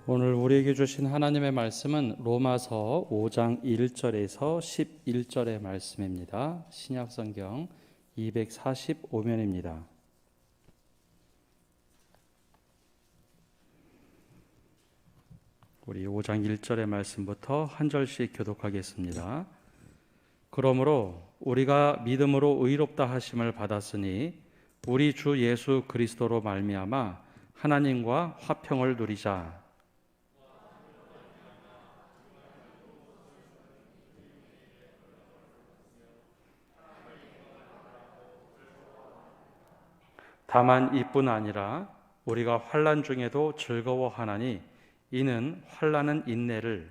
오늘 우리에게 주신 하나님의 말씀은 로마서 5장 1절에서 11절의 말씀입니다. 신약성경 245면입니다. 우리 5장 1절의 말씀부터 한 절씩 교독하겠습니다. 그러므로 우리가 믿음으로 의롭다 하심을 받았으니 우리 주 예수 그리스도로 말미암아 하나님과 화평을 누리자. 다만 이뿐 아니라 우리가 환난 중에도 즐거워하나니 이는 환난은 인내를,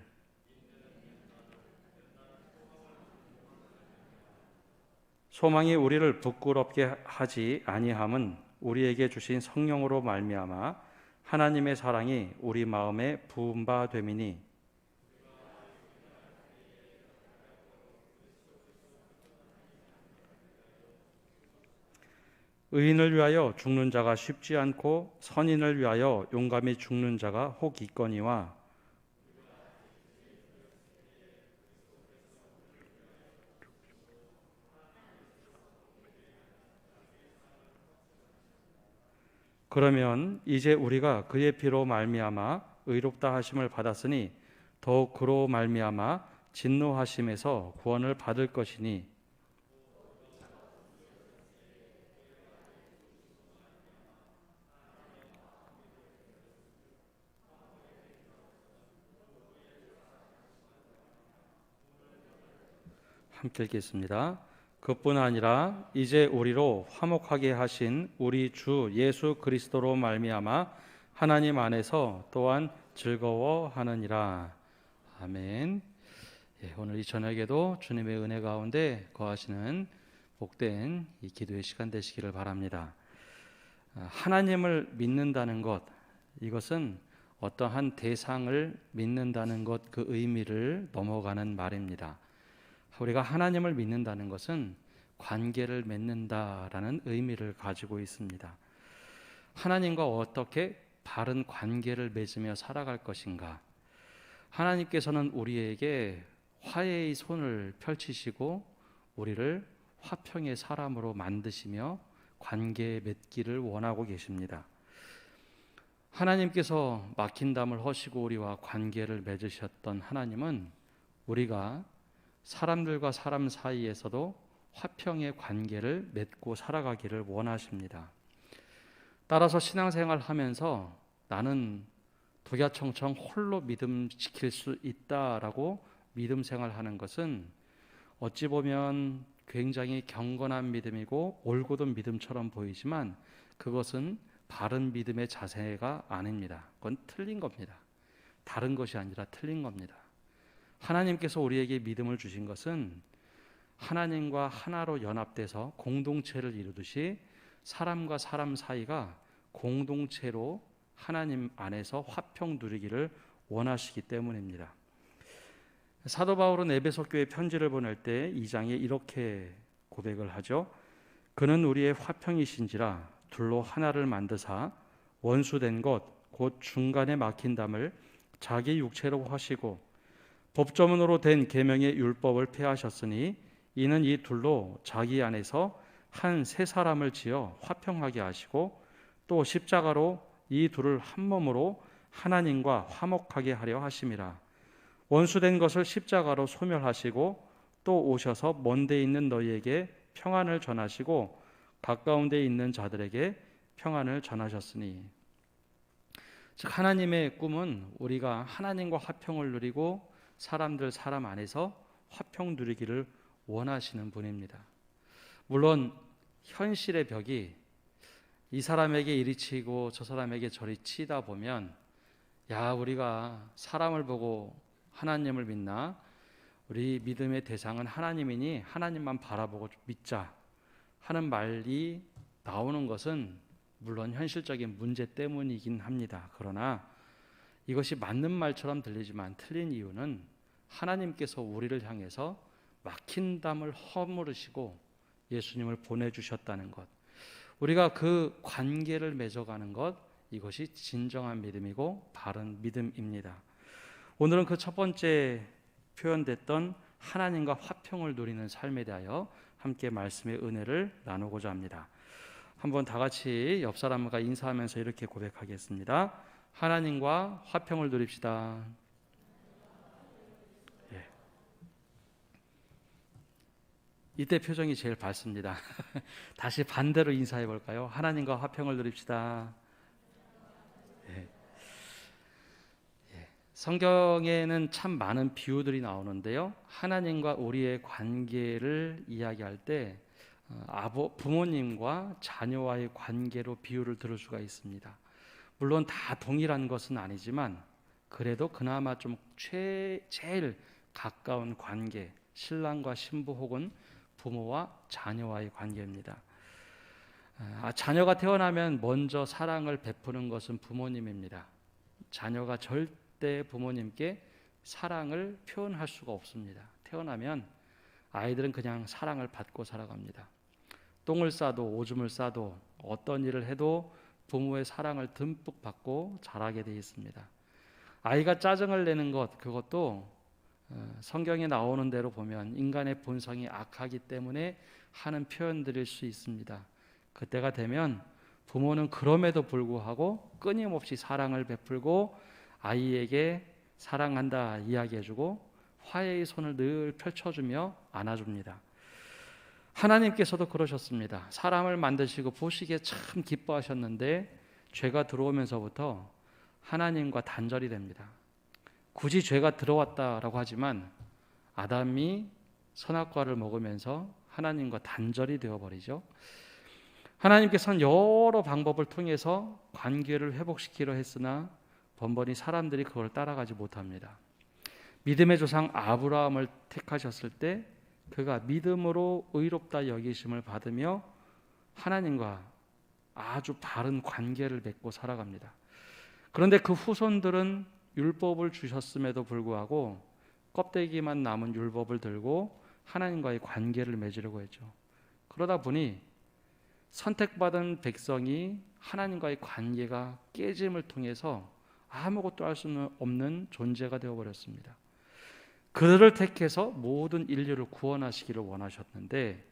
소망이 우리를 부끄럽게 하지 아니함은 우리에게 주신 성령으로 말미암아 하나님의 사랑이 우리 마음에 부은 바 됨이니, 의인을 위하여 죽는 자가 쉽지 않고 선인을 위하여 용감히 죽는 자가 혹 있거니와, 그러면 이제 우리가 그의 피로 말미암아 의롭다 하심을 받았으니 더욱 그로 말미암아 진노하심에서 구원을 받을 것이니, 함께 읽겠습니다. 그뿐 아니라 이제 우리로 화목하게 하신 우리 주 예수 그리스도로 말미암아 하나님 안에서 또한 즐거워하느니라. 아멘. 오늘 이 저녁에도 주님의 은혜 가운데 거하시는 복된 이 기도의 시간 되시기를 바랍니다. 하나님을 믿는다는 것, 이것은 어떠한 대상을 믿는다는 것, 그 의미를 넘어가는 말입니다. 우리가 하나님을 믿는다는 것은 관계를 맺는다라는 의미를 가지고 있습니다. 하나님과 어떻게 바른 관계를 맺으며 살아갈 것인가? 하나님께서는 우리에게 화해의 손을 펼치시고 우리를 화평의 사람으로 만드시며 관계 맺기를 원하고 계십니다. 하나님께서 막힌 담을 허시고 우리와 관계를 맺으셨던 하나님은 우리가 사람들과 사람 사이에서도 화평의 관계를 맺고 살아가기를 원하십니다. 따라서 신앙생활 하면서 나는 독야청청 홀로 믿음 지킬 수 있다라고 믿음 생활하는 것은 어찌 보면 굉장히 경건한 믿음이고 올곧은 믿음처럼 보이지만 그것은 바른 믿음의 자세가 아닙니다. 그건 틀린 겁니다. 다른 것이 아니라 틀린 겁니다. 하나님께서 우리에게 믿음을 주신 것은 하나님과 하나로 연합돼서 공동체를 이루듯이 사람과 사람 사이가 공동체로 하나님 안에서 화평 누리기를 원하시기 때문입니다. 사도 바울은 에베소 교회 편지를 보낼 때 2장에 이렇게 고백을 하죠. 그는 우리의 화평이신지라 둘로 하나를 만드사 원수된 것 곧 중간에 막힌 담을 자기 육체로 하시고 법조문으로 된 계명의 율법을 폐하셨으니 이는 이 둘로 자기 안에서 한 새 사람을 지어 화평하게 하시고 또 십자가로 이 둘을 한 몸으로 하나님과 화목하게 하려 하심이라. 원수된 것을 십자가로 소멸하시고 또 오셔서 먼 데 있는 너희에게 평안을 전하시고 가까운 데 있는 자들에게 평안을 전하셨으니. 즉 하나님의 꿈은 우리가 하나님과 화평을 누리고 사람들 사람 안에서 화평 누리기를 원하시는 분입니다. 물론 현실의 벽이 이 사람에게 이리 치고 저 사람에게 저리 치다 보면 야 우리가 사람을 보고 하나님을 믿나? 우리 믿음의 대상은 하나님이니 하나님만 바라보고 믿자 하는 말이 나오는 것은 물론 현실적인 문제 때문이긴 합니다. 그러나 이것이 맞는 말처럼 들리지만 틀린 이유는 하나님께서 우리를 향해서 막힌 담을 허물으시고 예수님을 보내주셨다는 것, 우리가 그 관계를 맺어가는 것, 이것이 진정한 믿음이고 바른 믿음입니다. 오늘은 그 첫 번째 표현됐던 하나님과 화평을 누리는 삶에 대하여 함께 말씀의 은혜를 나누고자 합니다. 한번 다 같이 옆 사람과 인사하면서 이렇게 고백하겠습니다. 하나님과 화평을 누립시다. 예. 이때 표정이 제일 밝습니다. 다시 반대로 인사해 볼까요? 하나님과 화평을 누립시다. 예. 성경에는 참 많은 비유들이 나오는데요. 하나님과 우리의 관계를 이야기할 때 부모님과 자녀와의 관계로 비유를 들을 수가 있습니다. 물론 다 동일한 것은 아니지만 그래도 그나마 좀 제일 가까운 관계, 신랑과 신부 혹은 부모와 자녀와의 관계입니다. 자녀가 태어나면 먼저 사랑을 베푸는 것은 부모님입니다. 자녀가 절대 부모님께 사랑을 표현할 수가 없습니다. 태어나면 아이들은 그냥 사랑을 받고 살아갑니다. 똥을 싸도 오줌을 싸도 어떤 일을 해도 부모의 사랑을 듬뿍 받고 자라게 되어 있습니다. 아이가 짜증을 내는 것, 그것도 성경에 나오는 대로 보면 인간의 본성이 악하기 때문에 하는 표현들일 수 있습니다. 그때가 되면 부모는 그럼에도 불구하고 끊임없이 사랑을 베풀고 아이에게 사랑한다 이야기해주고 화해의 손을 늘 펼쳐주며 안아줍니다. 하나님께서도 그러셨습니다. 사람을 만드시고 보시기에 참 기뻐하셨는데 죄가 들어오면서부터 하나님과 단절이 됩니다. 굳이 죄가 들어왔다라고 하지만 아담이 선악과를 먹으면서 하나님과 단절이 되어버리죠. 하나님께서는 여러 방법을 통해서 관계를 회복시키려 했으나 번번이 사람들이 그걸 따라가지 못합니다. 믿음의 조상 아브라함을 택하셨을 때 그가 믿음으로 의롭다 여기심을 받으며 하나님과 아주 바른 관계를 맺고 살아갑니다. 그런데 그 후손들은 율법을 주셨음에도 불구하고 껍데기만 남은 율법을 들고 하나님과의 관계를 맺으려고 했죠. 그러다 보니 선택받은 백성이 하나님과의 관계가 깨짐을 통해서 아무것도 할 수 없는 존재가 되어버렸습니다. 그들을 택해서 모든 인류를 구원하시기를 원하셨는데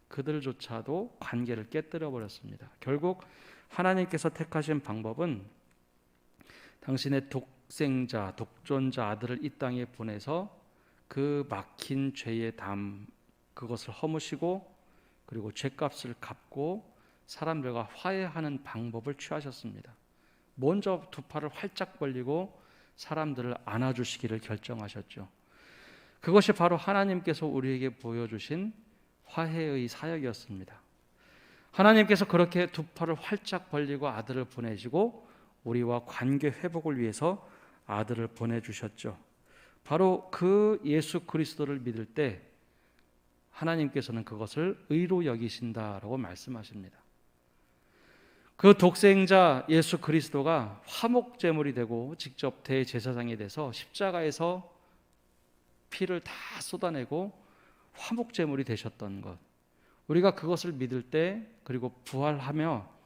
그들조차도 관계를 깨뜨려 버렸습니다. 결국 하나님께서 택하신 방법은 당신의 독생자, 독존자 아들을 이 땅에 보내서 그 막힌 죄의 담 그것을 허무시고 그리고 죄값을 갚고 사람들과 화해하는 방법을 취하셨습니다. 먼저 두 팔을 활짝 벌리고 사람들을 안아주시기를 결정하셨죠. 그것이 바로 하나님께서 우리에게 보여주신 화해의 사역이었습니다. 하나님께서 그렇게 두 팔을 활짝 벌리고 아들을 보내시고 우리와 관계 회복을 위해서 아들을 보내주셨죠. 바로 그 예수 그리스도를 믿을 때 하나님께서는 그것을 의로 여기신다라고 말씀하십니다. 그 독생자 예수 그리스도가 화목제물이 되고 직접 대제사장이 돼서 십자가에서 피를 다 쏟아내고 화목제물이 되셨던 것, 우리가 그것을 믿을 때 그리고 부활하며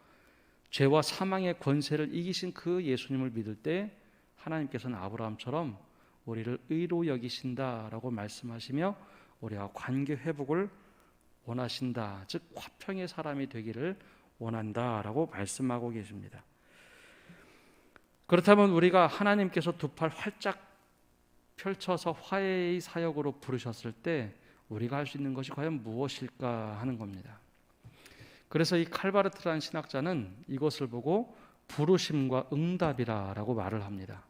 죄와 사망의 권세를 이기신 그 예수님을 믿을 때 하나님께서는 아브라함처럼 우리를 의로 여기신다라고 말씀하시며 우리와 관계 회복을 원하신다, 즉 화평의 사람이 되기를 원한다라고 말씀하고 계십니다. 그렇다면 우리가 하나님께서 두 팔 활짝 펼쳐서 화해의 사역으로 부르셨을 때 우리가 할 수 있는 것이 과연 무엇일까 하는 겁니다. 그래서 이 칼바르트라는 신학자는 이것을 보고 부르심과 응답이라고 말을 합니다.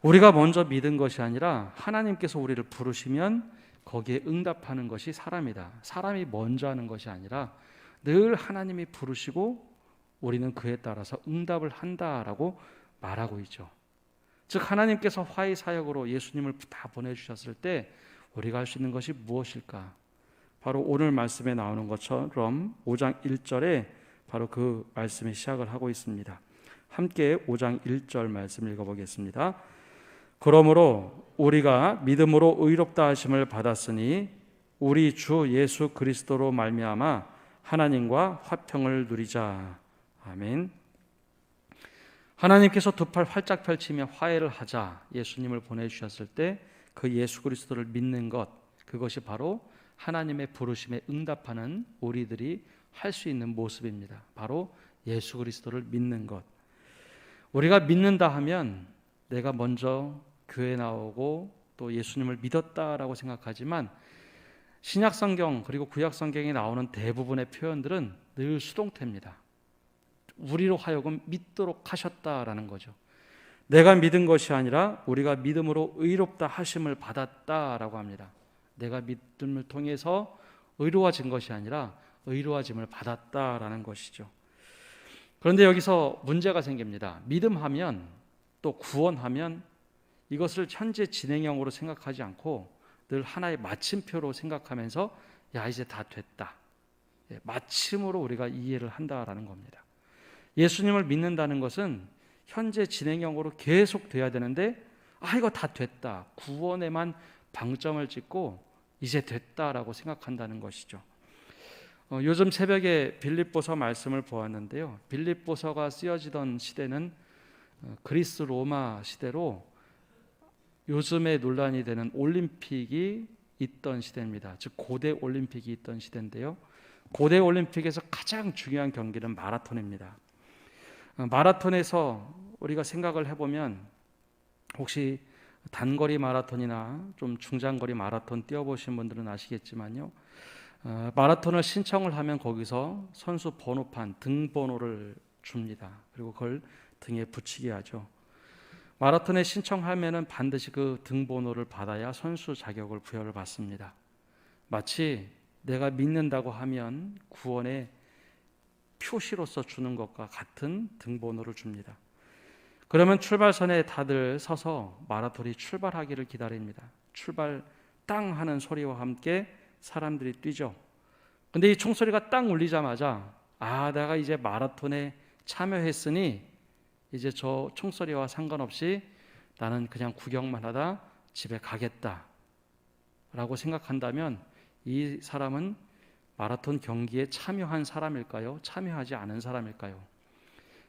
우리가 먼저 믿은 것이 아니라 하나님께서 우리를 부르시면 거기에 응답하는 것이 사람이다. 사람이 먼저 하는 것이 아니라 늘 하나님이 부르시고 우리는 그에 따라서 응답을 한다라고 말하고 있죠. 즉 하나님께서 화해 사역으로 예수님을 다 보내주셨을 때 우리가 할 수 있는 것이 무엇일까? 바로 오늘 말씀에 나오는 것처럼 5장 1절에 바로 그 말씀이 시작을 하고 있습니다. 함께 5장 1절 말씀 읽어보겠습니다. 그러므로 우리가 믿음으로 의롭다 하심을 받았으니 우리 주 예수 그리스도로 말미암아 하나님과 화평을 누리자. 아멘. 하나님께서 두 팔 활짝 펼치며 화해를 하자 예수님을 보내주셨을 때 그 예수 그리스도를 믿는 것, 그것이 바로 하나님의 부르심에 응답하는 우리들이 할 수 있는 모습입니다. 바로 예수 그리스도를 믿는 것. 우리가 믿는다 하면 내가 먼저 교회 나오고 또 예수님을 믿었다라고 생각하지만 신약 성경 그리고 구약 성경에 나오는 대부분의 표현들은 늘 수동태입니다. 우리로 하여금 믿도록 하셨다라는 거죠. 내가 믿은 것이 아니라 우리가 믿음으로 의롭다 하심을 받았다라고 합니다. 내가 믿음을 통해서 의로워진 것이 아니라 의로워짐을 받았다라는 것이죠. 그런데 여기서 문제가 생깁니다. 믿음하면 또 구원하면 이것을 현재 진행형으로 생각하지 않고 늘 하나의 마침표로 생각하면서 야 이제 다 됐다. 마침으로 우리가 이해를 한다라는 겁니다. 예수님을 믿는다는 것은 현재 진행형으로 계속 돼야 되는데 이거 다 됐다. 구원에만 방점을 찍고 이제 됐다라고 생각한다는 것이죠. 요즘 새벽에 빌립보서 말씀을 보았는데요. 빌립보서가 쓰여지던 시대는 그리스 로마 시대로 요즘에 논란이 되는 올림픽이 있던 시대입니다. 즉 고대 올림픽이 있던 시대인데요. 고대 올림픽에서 가장 중요한 경기는 마라톤입니다. 마라톤에서 우리가 생각을 해보면 혹시 단거리 마라톤이나 좀 중장거리 마라톤 뛰어보신 분들은 아시겠지만요. 마라톤을 신청을 하면 거기서 선수 번호판, 등번호를 줍니다. 그리고 그걸 등에 붙이게 하죠. 마라톤에 신청하면은 반드시 그 등번호를 받아야 선수 자격을 부여를 받습니다. 마치 내가 믿는다고 하면 구원의 표시로서 주는 것과 같은 등번호를 줍니다. 그러면 출발선에 다들 서서 마라톤이 출발하기를 기다립니다. 출발 땅 하는 소리와 함께 사람들이 뛰죠. 근데 이 총소리가 딱 울리자마자 내가 이제 마라톤에 참여했으니 이제 저 총소리와 상관없이 나는 그냥 구경만 하다 집에 가겠다 라고 생각한다면 이 사람은 마라톤 경기에 참여한 사람일까요? 참여하지 않은 사람일까요?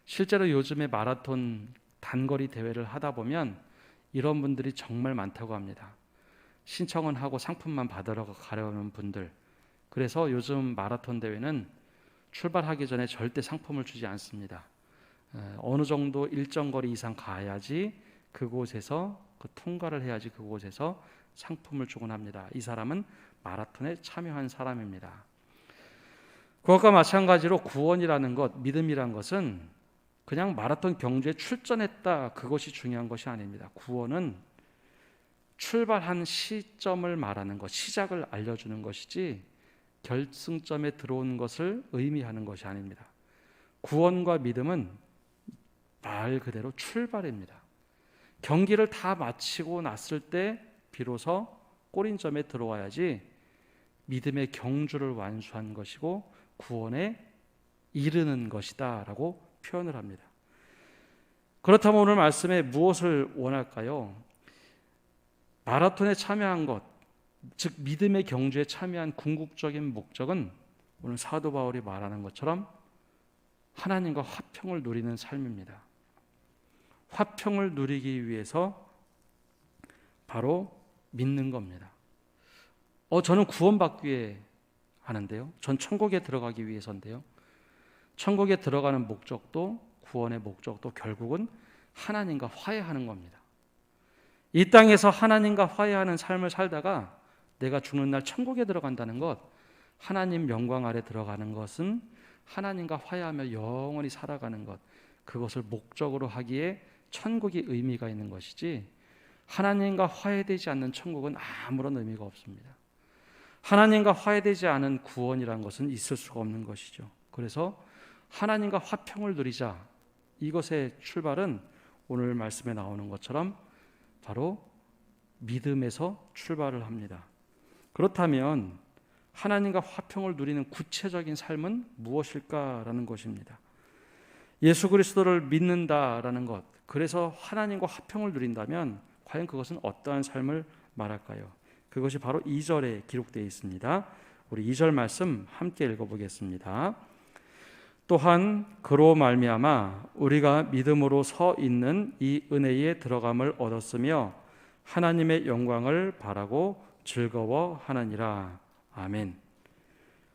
실제로 요즘에 마라톤 단거리 대회를 하다 보면 이런 분들이 정말 많다고 합니다. 신청은 하고 상품만 받으러 가려는 분들. 그래서 요즘 마라톤 대회는 출발하기 전에 절대 상품을 주지 않습니다. 어느 정도 일정 거리 이상 가야지 그곳에서 통과를 해야지 그곳에서 상품을 주곤 합니다. 이 사람은 마라톤에 참여한 사람입니다. 그것과 마찬가지로 구원이라는 것, 믿음이란 것은 그냥 마라톤 경주에 출전했다 그것이 중요한 것이 아닙니다. 구원은 출발한 시점을 말하는 것, 시작을 알려주는 것이지 결승점에 들어온 것을 의미하는 것이 아닙니다. 구원과 믿음은 말 그대로 출발입니다. 경기를 다 마치고 났을 때 비로소 꼬린점에 들어와야지 믿음의 경주를 완수한 것이고 구원에 이르는 것이다 라고 표현을 합니다. 그렇다면 오늘 말씀에 무엇을 원할까요? 마라톤에 참여한 것, 즉 믿음의 경주에 참여한 궁극적인 목적은 오늘 사도 바울이 말하는 것처럼 하나님과 화평을 누리는 삶입니다. 화평을 누리기 위해서 바로 믿는 겁니다. 저는 구원받기 위해 하는데요. 전 천국에 들어가기 위해서인데요. 천국에 들어가는 목적도 구원의 목적도 결국은 하나님과 화해하는 겁니다. 이 땅에서 하나님과 화해하는 삶을 살다가 내가 죽는 날 천국에 들어간다는 것, 하나님 영광 아래 들어가는 것은 하나님과 화해하며 영원히 살아가는 것, 그것을 목적으로 하기에 천국이 의미가 있는 것이지 하나님과 화해되지 않는 천국은 아무런 의미가 없습니다. 하나님과 화해되지 않은 구원이라는 것은 있을 수가 없는 것이죠. 그래서 하나님과 화평을 누리자, 이것의 출발은 오늘 말씀에 나오는 것처럼 바로 믿음에서 출발을 합니다. 그렇다면 하나님과 화평을 누리는 구체적인 삶은 무엇일까라는 것입니다. 예수 그리스도를 믿는다라는 것, 그래서 하나님과 화평을 누린다면 과연 그것은 어떠한 삶을 말할까요? 그것이 바로 2절에 기록되어 있습니다. 우리 2절 말씀 함께 읽어보겠습니다. 또한 그로 말미암아 우리가 믿음으로 서 있는 이 은혜에 들어감을 얻었으며 하나님의 영광을 바라고 즐거워하느니라. 아멘.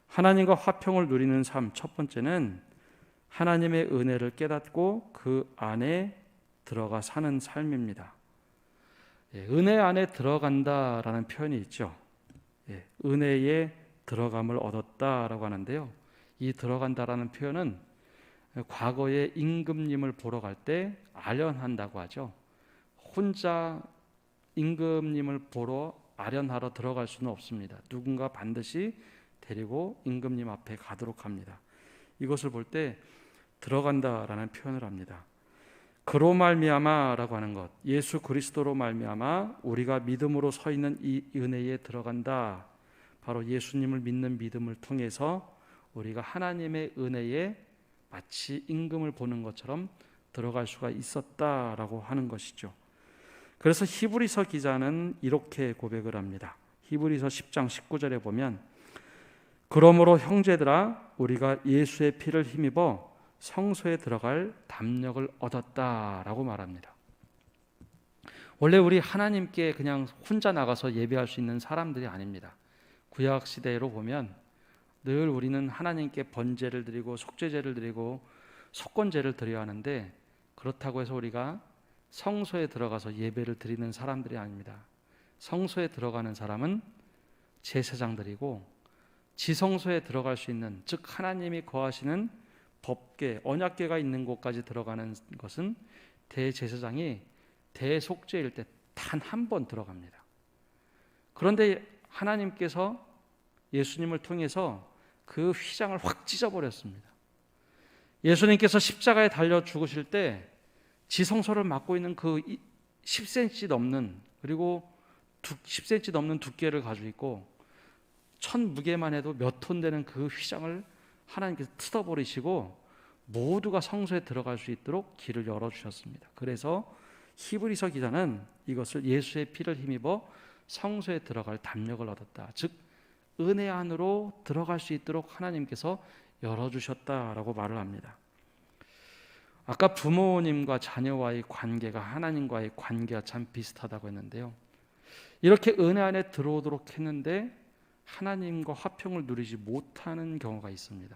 하나님과 화평을 누리는 삶, 첫 번째는 하나님의 은혜를 깨닫고 그 안에 들어가 사는 삶입니다. 은혜 안에 들어간다라는 표현이 있죠. 은혜에 들어감을 얻었다라고 하는데요. 이 들어간다라는 표현은 과거에 임금님을 보러 갈 때 아련한다고 하죠. 혼자 임금님을 보러 아련하러 들어갈 수는 없습니다. 누군가 반드시 데리고 임금님 앞에 가도록 합니다. 이것을 볼 때 들어간다라는 표현을 합니다. 그로 말미암아라고 하는 것, 예수 그리스도로 말미암아 우리가 믿음으로 서 있는 이 은혜에 들어간다. 바로 예수님을 믿는 믿음을 통해서 우리가 하나님의 은혜에 마치 임금을 보는 것처럼 들어갈 수가 있었다라고 하는 것이죠. 그래서 히브리서 기자는 이렇게 고백을 합니다. 히브리서 10장 19절에 보면 그러므로 형제들아 우리가 예수의 피를 힘입어 성소에 들어갈 담력을 얻었다라고 말합니다. 원래 우리 하나님께 그냥 혼자 나가서 예배할 수 있는 사람들이 아닙니다. 구약 시대로 보면 늘 우리는 하나님께 번제를 드리고 속죄제를 드리고 속건제를 드려야 하는데 그렇다고 해서 우리가 성소에 들어가서 예배를 드리는 사람들이 아닙니다. 성소에 들어가는 사람은 제사장들이고 지성소에 들어갈 수 있는, 즉 하나님이 거하시는 법궤, 언약궤가 있는 곳까지 들어가는 것은 대제사장이 대속죄일 때 단 한 번 들어갑니다. 그런데 하나님께서 예수님을 통해서 그 휘장을 확 찢어버렸습니다. 예수님께서 십자가에 달려 죽으실 때 지성소를 맡고 있는 그 10cm 넘는, 그리고 10cm 넘는 두께를 가지고 있고 천 무게만 해도 몇 톤 되는 그 휘장을 하나님께서 뜯어버리시고 모두가 성소에 들어갈 수 있도록 길을 열어주셨습니다. 그래서 히브리서 기자는 이것을 예수의 피를 힘입어 성소에 들어갈 담력을 얻었다. 즉 은혜 안으로 들어갈 수 있도록 하나님께서 열어주셨다라고 말을 합니다. 아까 부모님과 자녀와의 관계가 하나님과의 관계가 참 비슷하다고 했는데요. 이렇게 은혜 안에 들어오도록 했는데 하나님과 화평을 누리지 못하는 경우가 있습니다.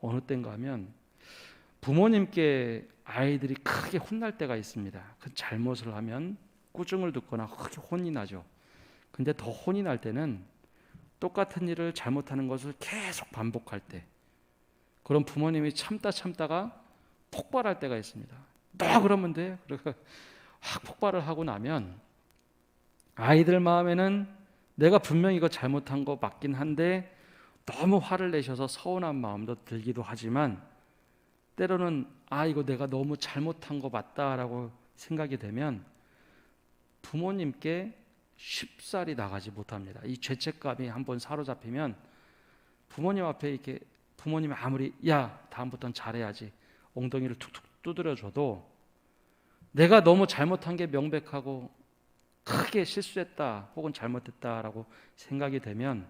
어느 때인가 하면 부모님께 아이들이 크게 혼날 때가 있습니다. 그 잘못을 하면 꾸중을 듣거나 크게 혼이 나죠. 근데 더 혼이 날 때는 똑같은 일을 잘못하는 것을 계속 반복할 때, 그런 부모님이 참다가 폭발할 때가 있습니다. 너 그러면 돼? 그러니까 확 폭발을 하고 나면 아이들 마음에는 내가 분명히 이거 잘못한 거 맞긴 한데 너무 화를 내셔서 서운한 마음도 들기도 하지만 때로는 이거 내가 너무 잘못한 거 맞다라고 생각이 되면 부모님께 쉽사리 나가지 못합니다. 이 죄책감이 한번 사로잡히면 부모님 앞에 이렇게 부모님이 아무리 야 다음부터는 잘해야지 엉덩이를 툭툭 두드려줘도 내가 너무 잘못한 게 명백하고 크게 실수했다 혹은 잘못했다라고 생각이 되면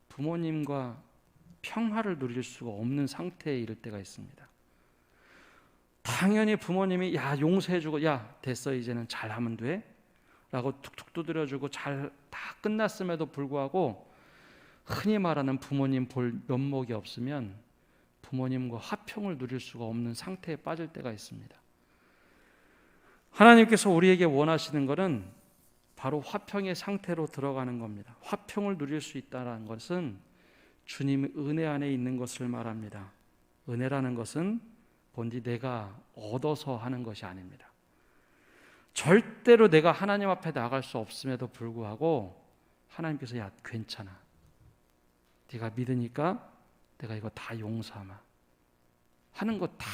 부모님과 평화를 누릴 수가 없는 상태에 이를 때가 있습니다. 당연히 부모님이 야 용서해주고 야 됐어 이제는 잘하면 돼 라고 툭툭 두드려주고 잘 다 끝났음에도 불구하고 흔히 말하는 부모님 볼 면목이 없으면 부모님과 화평을 누릴 수가 없는 상태에 빠질 때가 있습니다. 하나님께서 우리에게 원하시는 것은 바로 화평의 상태로 들어가는 겁니다. 화평을 누릴 수 있다는 것은 주님의 은혜 안에 있는 것을 말합니다. 은혜라는 것은 본디 내가 얻어서 하는 것이 아닙니다. 절대로 내가 하나님 앞에 나갈 수 없음에도 불구하고 하나님께서 야 괜찮아, 네가 믿으니까 내가 이거 다 용서하마 하는 것 다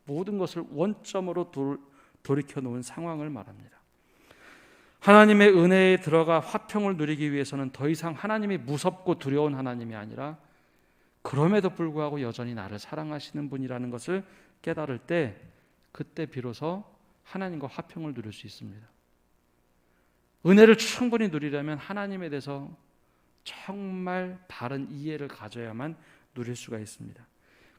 모든 것을 원점으로 돌이켜 놓은 상황을 말합니다. 하나님의 은혜에 들어가 화평을 누리기 위해서는 더 이상 하나님이 무섭고 두려운 하나님이 아니라 그럼에도 불구하고 여전히 나를 사랑하시는 분이라는 것을 깨달을 때 그때 비로소 하나님과 화평을 누릴 수 있습니다. 은혜를 충분히 누리려면 하나님에 대해서 정말 바른 이해를 가져야만 누릴 수가 있습니다.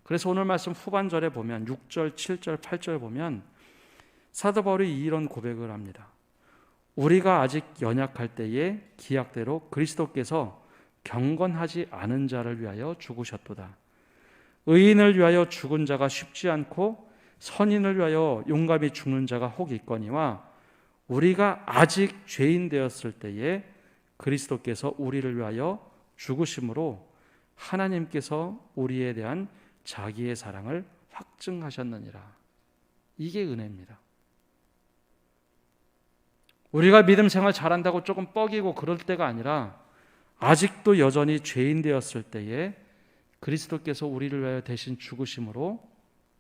그래서 오늘 말씀 후반절에 보면 6절, 7절, 8절 보면 사도 바울이 이런 고백을 합니다. 우리가 아직 연약할 때에 기약대로 그리스도께서 경건하지 않은 자를 위하여 죽으셨도다. 의인을 위하여 죽은 자가 쉽지 않고 선인을 위하여 용감히 죽는 자가 혹 있거니와 우리가 아직 죄인 되었을 때에 그리스도께서 우리를 위하여 죽으심으로 하나님께서 우리에 대한 자기의 사랑을 확증하셨느니라. 이게 은혜입니다. 우리가 믿음 생활 잘한다고 조금 뻐기고 그럴 때가 아니라 아직도 여전히 죄인 되었을 때에 그리스도께서 우리를 위하여 대신 죽으심으로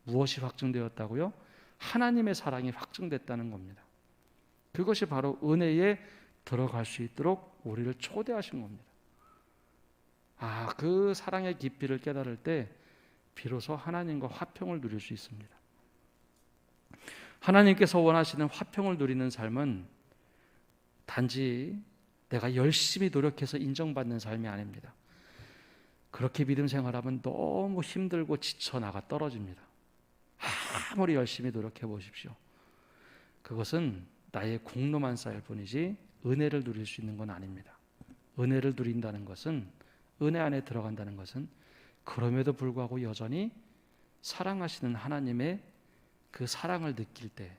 무엇이 확증되었다고요? 하나님의 사랑이 확증됐다는 겁니다. 그것이 바로 은혜에 들어갈 수 있도록 우리를 초대하신 겁니다. 그 사랑의 깊이를 깨달을 때 비로소 하나님과 화평을 누릴 수 있습니다. 하나님께서 원하시는 화평을 누리는 삶은 단지 내가 열심히 노력해서 인정받는 삶이 아닙니다. 그렇게 믿음 생활하면 너무 힘들고 지쳐 나가 떨어집니다. 아무리 열심히 노력해 보십시오. 그것은 나의 공로만 쌓일 뿐이지 은혜를 누릴 수 있는 건 아닙니다. 은혜를 누린다는 것은, 은혜 안에 들어간다는 것은 그럼에도 불구하고 여전히 사랑하시는 하나님의 그 사랑을 느낄 때,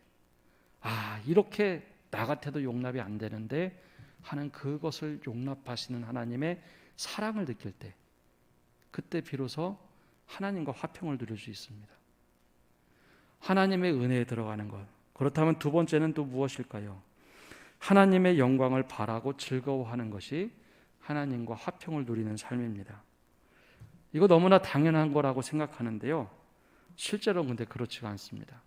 이렇게 나 같아도 용납이 안 되는데 하는 그것을 용납하시는 하나님의 사랑을 느낄 때, 그때 비로소 하나님과 화평을 누릴 수 있습니다. 하나님의 은혜에 들어가는 것. 그렇다면 두 번째는 또 무엇일까요? 하나님의 영광을 바라고 즐거워하는 것이 하나님과 화평을 누리는 삶입니다. 이거 너무나 당연한 거라고 생각하는데요, 실제로는 근데 그렇지가 않습니다.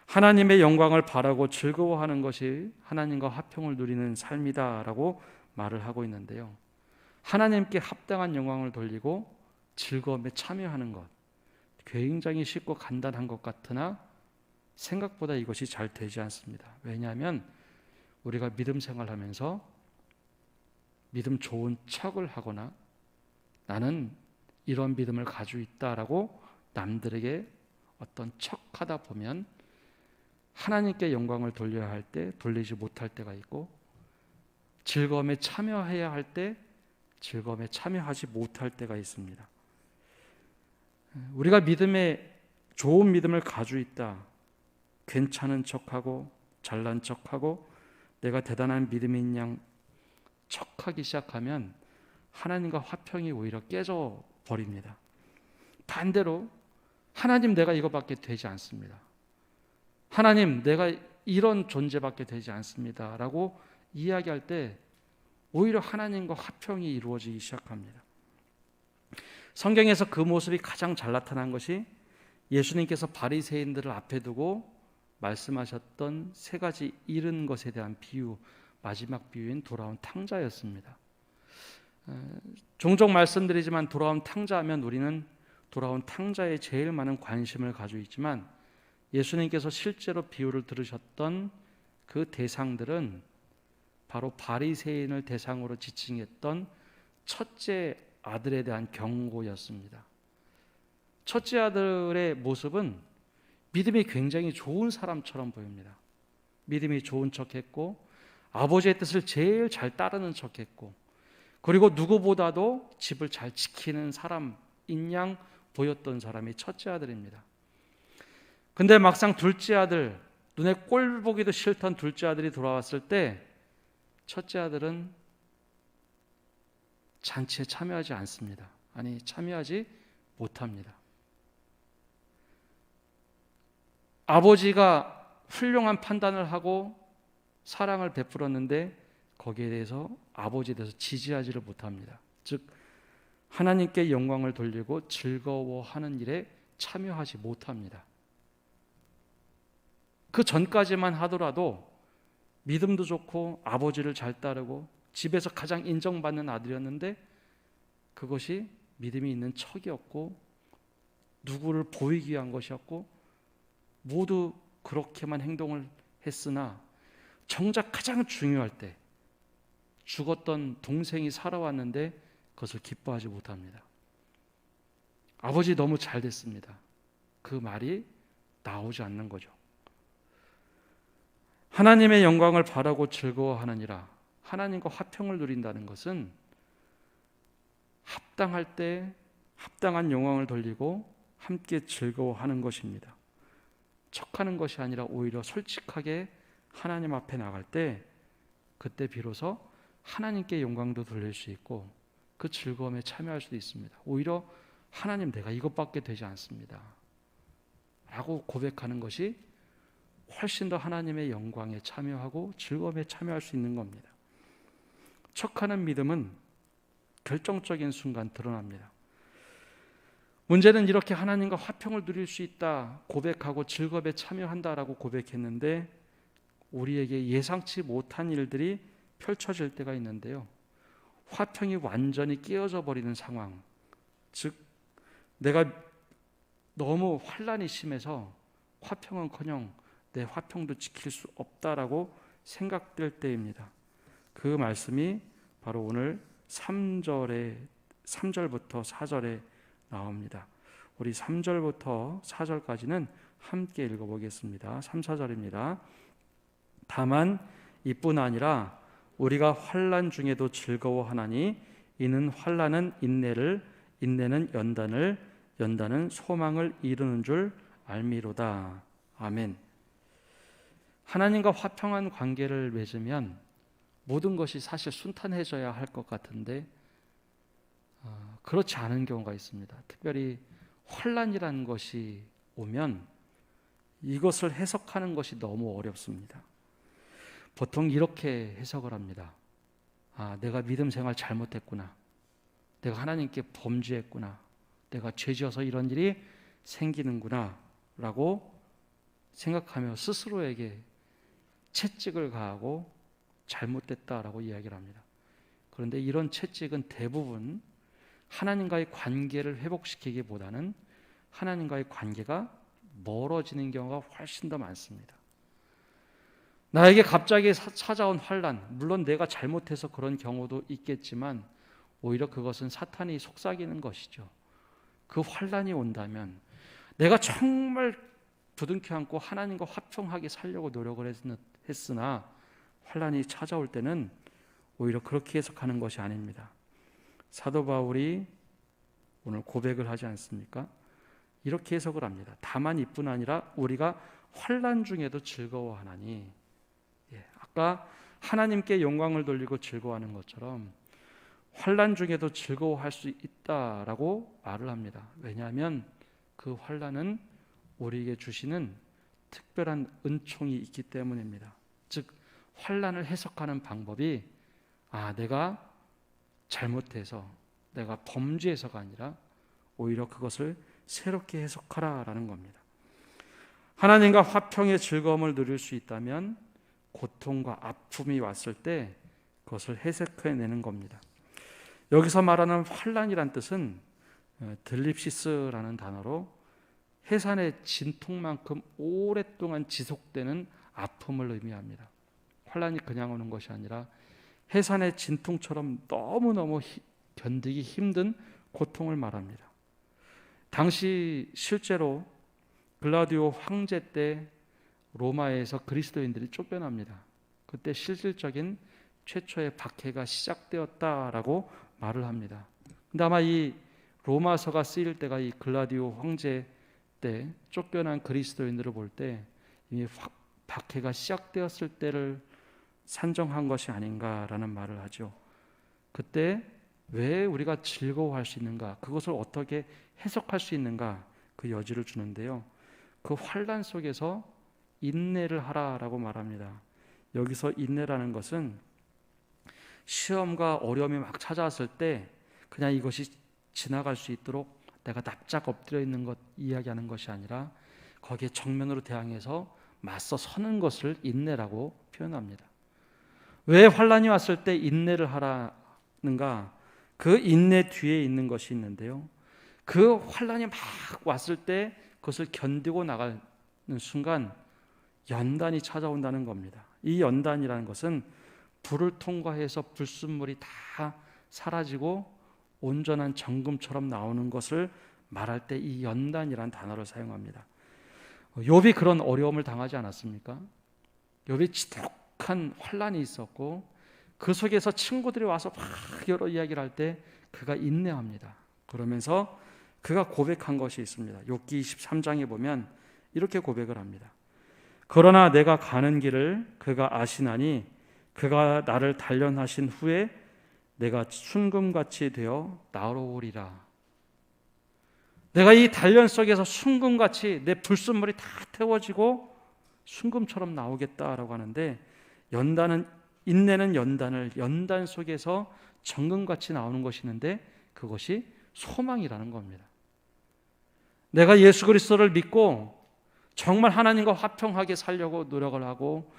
하나님의 영광을 바라고 즐거워하는 것이 하나님과 화평을 누리는 삶이다라고 말을 하고 있는데요, 하나님께 합당한 영광을 돌리고 즐거움에 참여하는 것, 굉장히 쉽고 간단한 것 같으나 생각보다 이것이 잘 되지 않습니다. 왜냐하면 우리가 믿음 생활하면서 믿음 좋은 척을 하거나 나는 이런 믿음을 가지고 있다라고 남들에게 어떤 척하다 보면 하나님께 영광을 돌려야 할 때 돌리지 못할 때가 있고, 즐거움에 참여해야 할 때 즐거움에 참여하지 못할 때가 있습니다. 우리가 믿음에 좋은 믿음을 가지고 있다, 괜찮은 척하고 잘난 척하고 내가 대단한 믿음인 양 척하기 시작하면 하나님과 화평이 오히려 깨져 버립니다. 반대로 하나님, 내가 이거밖에 되지 않습니다. 하나님, 내가 이런 존재밖에 되지 않습니다 라고 이야기할 때 오히려 하나님과 화평이 이루어지기 시작합니다. 성경에서 그 모습이 가장 잘 나타난 것이 예수님께서 바리새인들을 앞에 두고 말씀하셨던 세 가지 잃은 것에 대한 비유, 마지막 비유인 돌아온 탕자였습니다. 종종 말씀드리지만 돌아온 탕자하면 우리는 돌아온 탕자에 제일 많은 관심을 가지고 있지만, 예수님께서 실제로 비유를 들으셨던 그 대상들은 바로 바리새인을 대상으로 지칭했던 첫째 아들에 대한 경고였습니다. 첫째 아들의 모습은 믿음이 굉장히 좋은 사람처럼 보입니다. 믿음이 좋은 척했고 아버지의 뜻을 제일 잘 따르는 척했고, 그리고 누구보다도 집을 잘 지키는 사람인 양 보였던 사람이 첫째 아들입니다. 근데 막상 둘째 아들, 눈에 꼴 보기도 싫던 둘째 아들이 돌아왔을 때 첫째 아들은 잔치에 참여하지 않습니다. 참여하지 못합니다. 아버지가 훌륭한 판단을 하고 사랑을 베풀었는데 거기에 대해서 아버지에 대해서 지지하지를 못합니다. 즉 하나님께 영광을 돌리고 즐거워하는 일에 참여하지 못합니다. 그 전까지만 하더라도 믿음도 좋고 아버지를 잘 따르고 집에서 가장 인정받는 아들이었는데 그것이 믿음이 있는 척이었고 누구를 보이기 위한 것이었고 모두 그렇게만 행동을 했으나 정작 가장 중요할 때 죽었던 동생이 살아왔는데 그것을 기뻐하지 못합니다. 아버지 너무 잘 됐습니다. 그 말이 나오지 않는 거죠. 하나님의 영광을 바라고 즐거워하느니라. 하나님과 화평을 누린다는 것은 합당할 때 합당한 영광을 돌리고 함께 즐거워하는 것입니다. 척하는 것이 아니라 오히려 솔직하게 하나님 앞에 나갈 때 그때 비로소 하나님께 영광도 돌릴 수 있고 그 즐거움에 참여할 수도 있습니다. 오히려 하나님, 내가 이것밖에 되지 않습니다 라고 고백하는 것이 훨씬 더 하나님의 영광에 참여하고 즐거움에 참여할 수 있는 겁니다. 척하는 믿음은 결정적인 순간 드러납니다. 문제는 이렇게 하나님과 화평을 누릴 수 있다 고백하고 즐거움에 참여한다라고 고백했는데 우리에게 예상치 못한 일들이 펼쳐질 때가 있는데요. 화평이 완전히 깨어져 버리는 상황, 즉 내가 너무 환난이 심해서 화평은커녕 내 화평도 지킬 수 없다라고 생각될 때입니다. 그 말씀이 바로 오늘 3절부터 4절에 나옵니다. 우리 3절부터 4절까지는 함께 읽어보겠습니다. 3, 4절입니다. 다만 이뿐 아니라 우리가 환난 중에도 즐거워하나니 이는 환난은 인내를, 인내는 연단을, 연단은 소망을 이루는 줄 알미로다. 아멘. 하나님과 화평한 관계를 맺으면 모든 것이 사실 순탄해져야 할 것 같은데 그렇지 않은 경우가 있습니다. 특별히 환난이라는 것이 오면 이것을 해석하는 것이 너무 어렵습니다. 보통 이렇게 해석을 합니다. 내가 믿음 생활 잘못했구나. 내가 하나님께 범죄했구나. 내가 죄지어서 이런 일이 생기는구나 라고 생각하며 스스로에게 채찍을 가하고 잘못됐다라고 이야기를 합니다. 그런데 이런 채찍은 대부분 하나님과의 관계를 회복시키기보다는 하나님과의 관계가 멀어지는 경우가 훨씬 더 많습니다. 나에게 갑자기 찾아온 환난, 물론 내가 잘못해서 그런 경우도 있겠지만 오히려 그것은 사탄이 속삭이는 것이죠. 그 환난이 온다면 내가 정말 부둥켜 안고 하나님과 화평하게 살려고 노력을 했으나 환난이 찾아올 때는 오히려 그렇게 해석하는 것이 아닙니다. 사도 바울이 오늘 고백을 하지 않습니까? 이렇게 해석을 합니다. 다만 이뿐 아니라 우리가 환난 중에도 즐거워하나니, 아까 하나님께 영광을 돌리고 즐거워하는 것처럼 환난 중에도 즐거워할 수 있다라고 말을 합니다. 왜냐하면 그 환난은 우리에게 주시는 특별한 은총이 있기 때문입니다. 즉 환난을 해석하는 방법이 내가 잘못해서 내가 범죄해서가 아니라 오히려 그것을 새롭게 해석하라라는 겁니다. 하나님과 화평의 즐거움을 누릴 수 있다면 고통과 아픔이 왔을 때 그것을 해석해내는 겁니다. 여기서 말하는 환난이란 뜻은 들립시스라는 단어로 해산의 진통만큼 오랫동안 지속되는 아픔을 의미합니다. 환난이 그냥 오는 것이 아니라 해산의 진통처럼 너무너무 견디기 힘든 고통을 말합니다. 당시 실제로 글라디오 황제 때 로마에서 그리스도인들이 쫓겨납니다. 그때 실질적인 최초의 박해가 시작되었다라고 말을 합니다. 근데 아마 이 로마서가 쓰일 때가 이 글라디오 황제 때 쫓겨난 그리스도인들을 볼 때 이미 박해가 시작되었을 때를 산정한 것이 아닌가라는 말을 하죠. 그때 왜 우리가 즐거워할 수 있는가, 그것을 어떻게 해석할 수 있는가, 그 여지를 주는데요. 그 환난 속에서 인내를 하라라고 말합니다. 여기서 인내라는 것은 시험과 어려움이 막 찾아왔을 때 그냥 이것이 지나갈 수 있도록 내가 납작 엎드려 있는 것 이야기하는 것이 아니라 거기에 정면으로 대항해서 맞서 서는 것을 인내라고 표현합니다. 왜 환난이 왔을 때 인내를 하라는가? 그 인내 뒤에 있는 것이 있는데요. 그 환난이 막 왔을 때 그것을 견디고 나가는 순간 연단이 찾아온다는 겁니다. 이 연단이라는 것은 불을 통과해서 불순물이 다 사라지고 온전한 정금처럼 나오는 것을 말할 때 이 연단이란 단어를 사용합니다. 욥이 그런 어려움을 당하지 않았습니까? 욥이 지독한 환난이 있었고 그 속에서 친구들이 와서 막 여러 이야기를 할 때 그가 인내합니다. 그러면서 그가 고백한 것이 있습니다. 욥기 23장에 보면 이렇게 고백을 합니다. 그러나 내가 가는 길을 그가 아시나니 그가 나를 단련하신 후에 내가 순금같이 되어 나오리라. 내가 이 단련 속에서 순금같이 내 불순물이 다 태워지고 순금처럼 나오겠다라고 하는데, 인내는 연단 속에서 정금같이 나오는 것이 있는데 그것이 소망이라는 겁니다. 내가 예수 그리스도를 믿고 정말 하나님과 화평하게 살려고 노력을 하고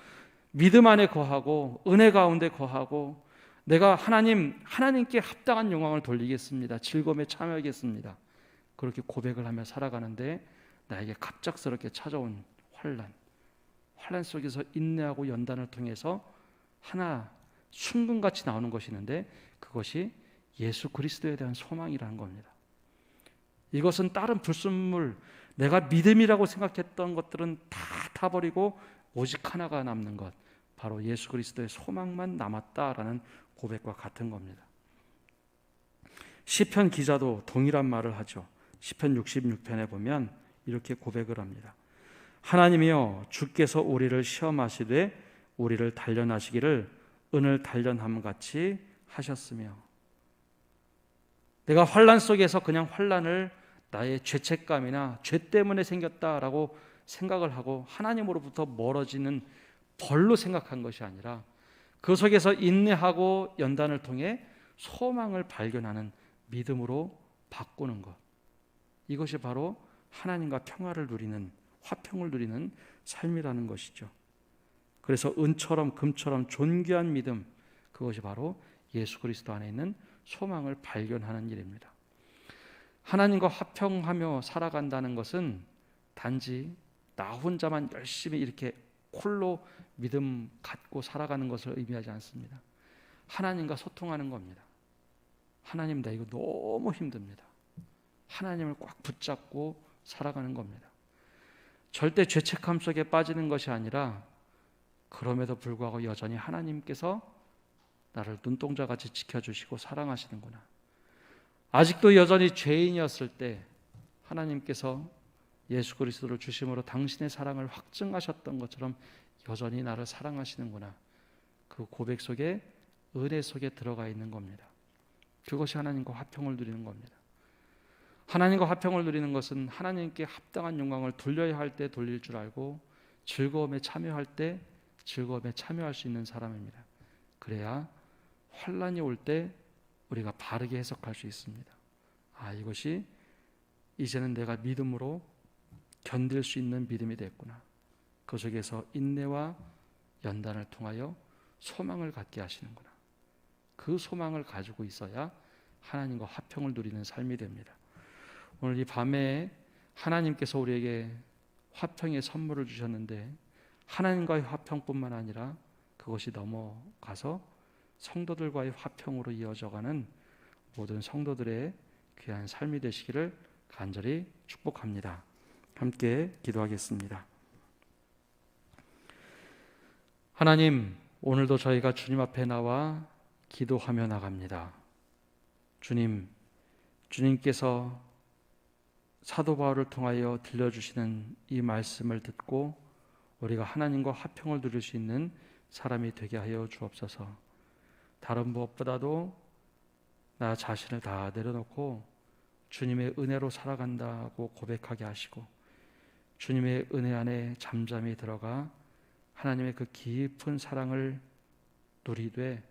믿음 안에 거하고 은혜 가운데 거하고 내가 하나님께 합당한 영광을 돌리겠습니다. 즐거움에 참여하겠습니다. 그렇게 고백을 하며 살아가는데 나에게 갑작스럽게 찾아온 환난 속에서 인내하고 연단을 통해서 하나 순금같이 나오는 것이 있는데 그것이 예수 그리스도에 대한 소망이라는 겁니다. 이것은 다른 불순물, 내가 믿음이라고 생각했던 것들은 다 타버리고 오직 하나가 남는 것, 바로 예수 그리스도의 소망만 남았다라는 고백과 같은 겁니다. 시편 기자도 동일한 말을 하죠. 시편 66편에 보면 이렇게 고백을 합니다. 하나님이여, 주께서 우리를 시험하시되 우리를 단련하시기를 은을 단련함 같이 하셨으며. 내가 환난 속에서 그냥 환난을 나의 죄책감이나 죄 때문에 생겼다라고 생각을 하고 하나님으로부터 멀어지는 벌로 생각한 것이 아니라 그 속에서 인내하고 연단을 통해 소망을 발견하는 믿음으로 바꾸는 것, 이것이 바로 하나님과 평화를 누리는, 화평을 누리는 삶이라는 것이죠. 그래서 은처럼 금처럼 존귀한 믿음, 그것이 바로 예수 그리스도 안에 있는 소망을 발견하는 일입니다. 하나님과 화평하며 살아간다는 것은 단지 나 혼자만 열심히 이렇게 홀로 믿음 갖고 살아가는 것을 의미하지 않습니다. 하나님과 소통하는 겁니다. 하나님, 나 이거 너무 힘듭니다. 하나님을 꽉 붙잡고 살아가는 겁니다. 절대 죄책감 속에 빠지는 것이 아니라 그럼에도 불구하고 여전히 하나님께서 나를 눈동자같이 지켜주시고 사랑하시는구나. 아직도 여전히 죄인이었을 때 하나님께서 예수 그리스도를 주심으로 당신의 사랑을 확증하셨던 것처럼 여전히 나를 사랑하시는구나. 그 고백 속에, 은혜 속에 들어가 있는 겁니다. 그것이 하나님과 화평을 누리는 겁니다. 하나님과 화평을 누리는 것은 하나님께 합당한 영광을 돌려야 할 때 돌릴 줄 알고 즐거움에 참여할 때 즐거움에 참여할 수 있는 사람입니다. 그래야 환난이 올 때 우리가 바르게 해석할 수 있습니다. 이것이 이제는 내가 믿음으로 견딜 수 있는 믿음이 됐구나. 그 속에서 인내와 연단을 통하여 소망을 갖게 하시는구나. 그 소망을 가지고 있어야 하나님과 화평을 누리는 삶이 됩니다. 오늘 이 밤에 하나님께서 우리에게 화평의 선물을 주셨는데 하나님과의 화평뿐만 아니라 그것이 넘어가서 성도들과의 화평으로 이어져가는 모든 성도들의 귀한 삶이 되시기를 간절히 축복합니다. 함께 기도하겠습니다. 하나님, 오늘도 저희가 주님 앞에 나와 기도하며 나갑니다. 주님께서 사도 바울을 통하여 들려주시는 이 말씀을 듣고 우리가 하나님과 화평을 누릴 수 있는 사람이 되게 하여 주옵소서. 다른 무엇보다도 나 자신을 다 내려놓고 주님의 은혜로 살아간다고 고백하게 하시고 주님의 은혜 안에 잠잠히 들어가 하나님의 그 깊은 사랑을 누리되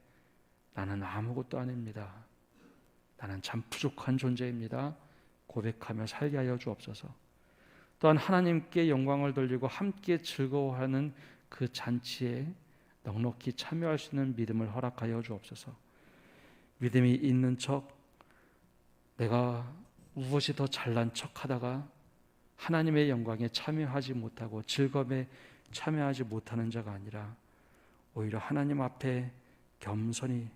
나는 아무것도 아닙니다. 나는 참 부족한 존재입니다. 고백하며 살게 하여 주옵소서. 또한 하나님께 영광을 돌리고 함께 즐거워하는 그 잔치에 넉넉히 참여할 수 있는 믿음을 허락하여 주옵소서. 믿음이 있는 척, 내가 무엇이 더 잘난 척하다가 하나님의 영광에 참여하지 못하고 즐거움에 참여하지 못하는 자가 아니라 오히려 하나님 앞에 겸손히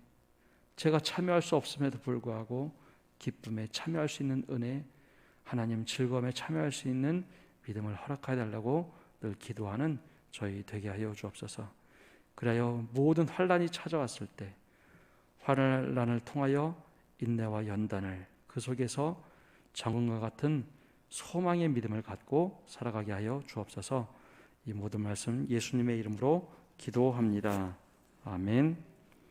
제가 참여할 수 없음에도 불구하고 기쁨에 참여할 수 있는 은혜, 하나님 즐거움에 참여할 수 있는 믿음을 허락하여 달라고 늘 기도하는 저희 되게 하여 주옵소서. 그래야 모든 환난이 찾아왔을 때 환난을 통하여 인내와 연단을 그 속에서 정금과 같은 소망의 믿음을 갖고 살아가게 하여 주옵소서. 이 모든 말씀 예수님의 이름으로 기도합니다. 아멘.